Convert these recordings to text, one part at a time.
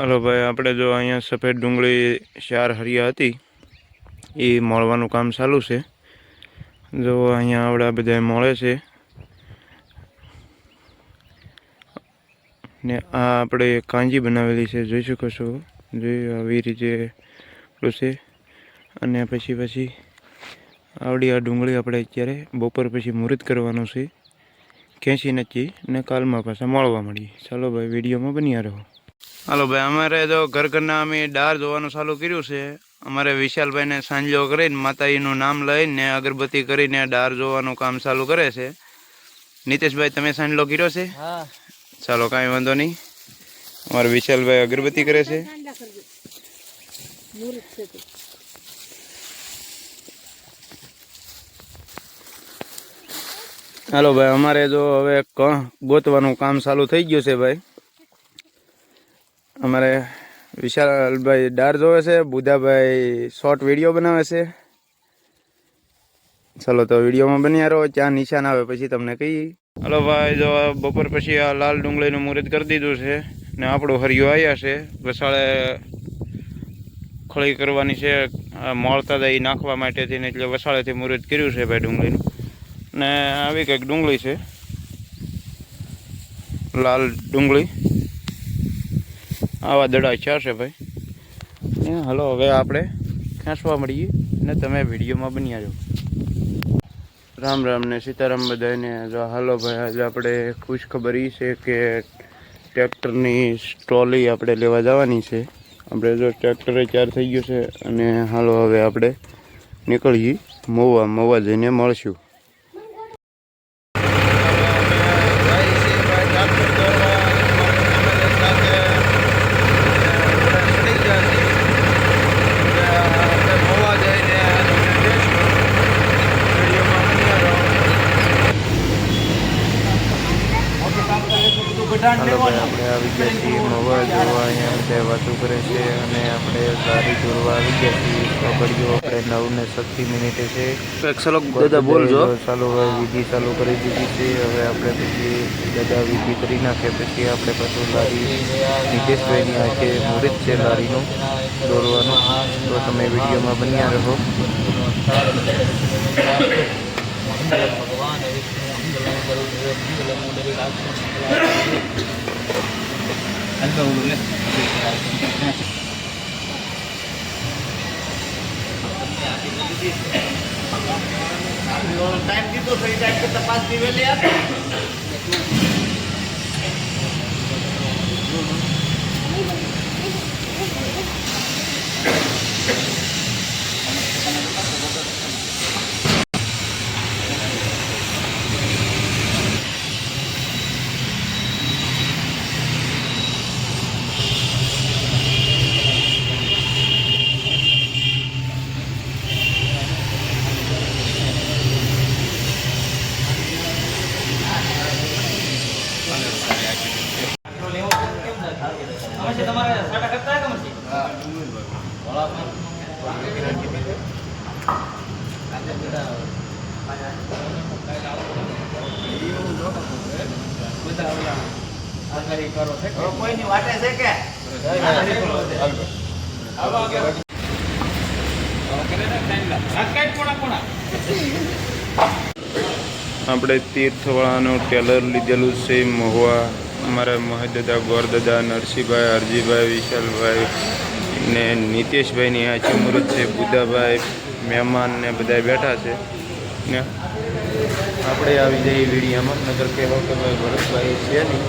Hello ભાઈ, આપણે જો અહીંયા સફેદ ડુંગળી 4 હરિયા હતી એ મળવાનું કામ ચાલુ છે. જો અહીંયા આવડા બધા મળે છે ને આ આપણે કાંજી બનાવેલી છે, જોઈ શકો છો. જોઈ આવી રીતે છે. અને પછી આવડી આ ડુંગળી આપણે અત્યારે બપોર પછી મુહૂર્ત કરવાનું છે. ખેંચી નથી ને કાલમાં પાછા મળવા મળીએ. ચાલો ભાઈ, વિડીયોમાં બન્યા રહો. હાલો ભાઈ, અમારે જો ઘરના અમે ડાર જોવાનું ચાલુ કર્યું છે. અમારે વિશાલભાઈને સાંજલો કરીને માતાજીનું નામ લઈને અગરબત્તી કરીને ડાર જોવાનું કામ ચાલુ કરે છે. નીતેશભાઈ, તમે સાંજલો કર્યો છે? હા. ચાલો, કાંઈ વાંધો નહીં. અમારે વિશાલભાઈ અગરબત્તી કરે છે. હાલો ભાઈ, અમારે જો હવે ગોતવાનું કામ ચાલુ થઈ ગયું છે. ભાઈ, અમારે વિશાલભાઈ ડાર જોવે છે, બુધાભાઈ શોર્ટ વિડીયો બનાવે છે. ચાલો તો વિડીયોમાં બન્યા રહો. ત્યાં નિશાન આવે પછી તમને કહીએ. હાલો ભાઈ, જો બપોર પછી આ લાલ ડુંગળીનું મુહૂર્ત કરી દીધું છે ને આપણું હરિયો આવ્યા છે. વસાળે ખળી કરવાની છે, મળતા જાય નાખવા માટે થઈને, એટલે વસાળેથી મુહૂર્ત કર્યું છે ભાઈ ડુંગળીનું. ને આવી કંઈક ડુંગળી છે, લાલ ડુંગળી. આવા દડા છે ભાઈ. હાલો હવે આપણે ખેંચવા મળીએ ને તમે વિડીયોમાં બન્યા જાઓ. રામ રામ ને સીતારામ બધાને. જો હાલો ભાઈ, આજે આપણે ખુશ ખબર એ છે કે ટ્રેક્ટરની ટ્રોલી આપણે લેવા જવાની છે. આપણે જો ટ્રેક્ટરે 4 થઈ ગયું છે અને હાલો હવે આપણે નીકળીએ મવા જઈને મળશું. હાલો ભાઈ, આપણે આવી ગયા છીએ મવા જોવા. અહીંયા બધા વાતો કરે છે અને આપણે ગાડી દોરવા આવી ગયા છીએ. ખબરીઓ આપણે 9:30 છે. દાદા બોલજો. ચાલો હવે વિધિ ચાલુ કરી દીધી છે. હવે આપણે પછી દાદા વિધિ કરી નાખે પછી આપણે પાછું લારી નીતેશભાઈની આજે મુહૂર્ત છે લારીનું દોરવાનું. તો તમે વિડીયોમાં બન્યા રહો. ભગવાન ટાઈમ કીધો તો એ ટાઈમ તપાસ દિવેલી આપે. કોઈની વાટે છે કે આપણે તીર્થવાળાનું ટેલર લીધેલું છે મહુવા. અમારા મહેદાદા, ગોરદાદા, નરસિંહભાઈ, હરજીભાઈ, વિશાલભાઈ ને નીતેશભાઈની આ ચમુરત છે. બુધાભાઈ, મહેમાન ને બધા બેઠા છે ને આપણે આવી જઈએ વિડીયામાં. નગર કહેવો કે ભાઈ ભરતભાઈ છે નહીં.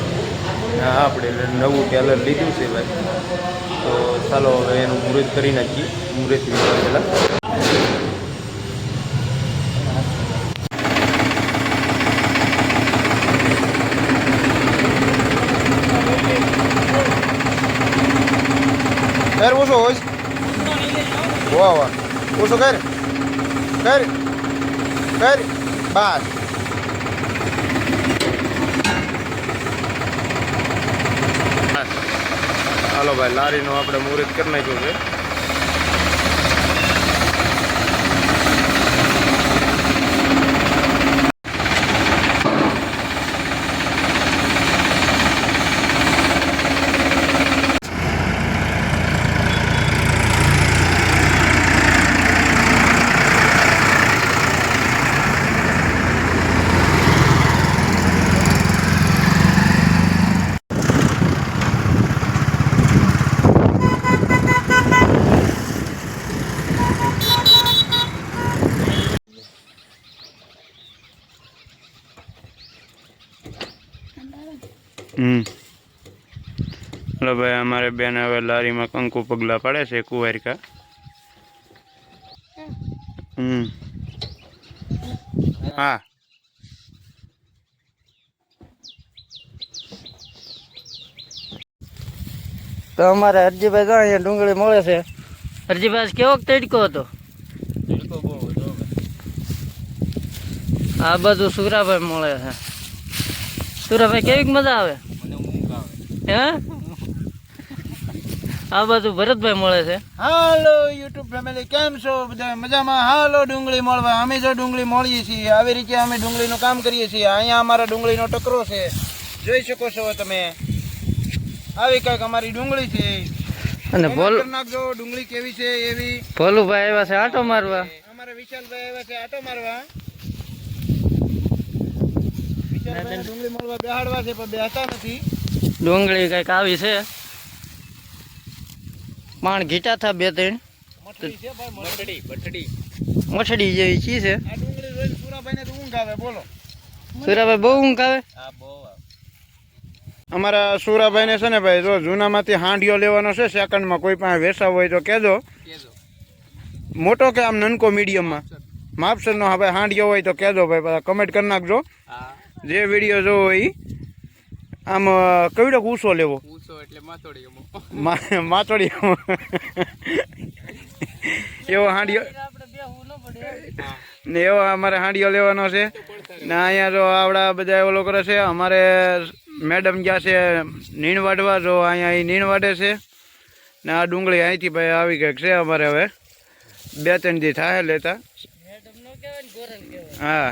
હા, આપણે નવું ટેલર લીધું છે ભાઈ. તો ચાલો હવે એનું મુહૂર્ત કરી નાખીએ. મુહૂર્ત પહેલાં यार वो सोच वाह वाह वो सो कर बस હાલો ભાઈ, લારીનું આપણે મુહૂર્ત કરી નાખ્યું છે. હલો ભાઈ, અમારે બેન હવે લારીમાં કંકુ પગલા પાડે છે કુંવારિકા. હા, તો અમારે હરજીભાઈ જો અહીંયા ડુંગળી મળે છે. હરજીભાઈ કેવો તડકો હતો? આ બધું સુરાભાઈ મળે છે. સુરાભાઈ કેવી મજા આવે? હે? આ બધું ભરતભાઈ મળે છે. હાલો યુટ્યુબ ફેમિલી, કેમ છો બધા? મજામાં? હાલો ડુંગળી મળવા. અમે જો ડુંગળી મળીએ છીએ, આવી રીતે અમે ડુંગળીનું કામ કરીએ છીએ. અહીંયા અમારા ડુંગળીનો ટકરો છે, જોઈ શકો છો તમે. આવી કંઈક અમારી ડુંગળી છે. અને નાખજો ડુંગળી કેવી છે એવી. ભોલુભાઈ આવ્યા છે આટો મારવા. અમારા વિશાલભાઈ આવ્યા છે આટો મારવા. વિશાલભાઈ ડુંગળી મળવા બેહાડવા છે, પણ બેહતા નથી. ડુંગળી કઈક આવી છે, માણ ઘીટા થા 2-3 મઠડી છે ભાઈ, મઠડી મઠડી જેવી ચી છે. આ ડુંગળી જોઈને સુરાભાઈને તો ઊંઘ આવે. બોલો સુરાભાઈ બહુ ઊંઘ આવે. અમારા સુરાભાઈને છે ને ભાઈ, જો જૂનામાંથી હાંડિયો લેવાનો છે સેકન્ડમાં. કોઈ પાસે વેસાવ હોય તો કહેજો. મોટો કે આમ નનકો મીડિયમમાં માપસરનો હવે હાંડિયો હોય તો કહેજો ભાઈ, કમેન્ટ કરી નાખજો. જે વિડીયો જોવો એ આમ કવડો ઊંચો લેવો, માતોડી એવો હાંડિયો ને એવો અમારે હાંડિયો લેવાનો છે. ને અહીંયા જો આવડા બધા ઓલો કરે છે. અમારે મેડમ ગયા છે નીણ વાઢવા, જો અહીંયા એ નીણ વાઢે છે. ને આ ડુંગળી અહીંથી ભાઈ આવી કંઈક છે અમારે. હવે 2-3 દી થાય લેતા. હા,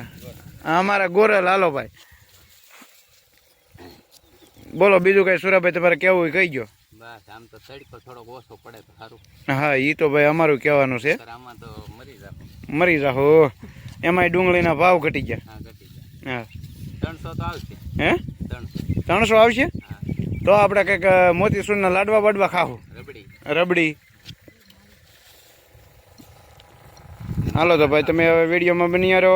અમારા ગોરલ. હાલો ભાઈ, બોલો બીજું કઈ સુરાભાઈ તમારે કેવું હોય કહી ગયો. બસ આમ તો તડકો થોડોક ઓછો પડે તો સારું. હા, એ તો ભાઈ અમારું કહેવાનું છે. આમાં તો મરી જાઓ. એમાંય ડુંગળીના ભાવ ઘટી ગયા. હા, 300 તો આવશે. હે 300 આવશે? તો આપણે કંઈક મોતીસૂરના લાડવા બાડવા ખાવું, રબડી. હાલો તો ભાઈ, તમે હવે વિડીયોમાં બની રહો.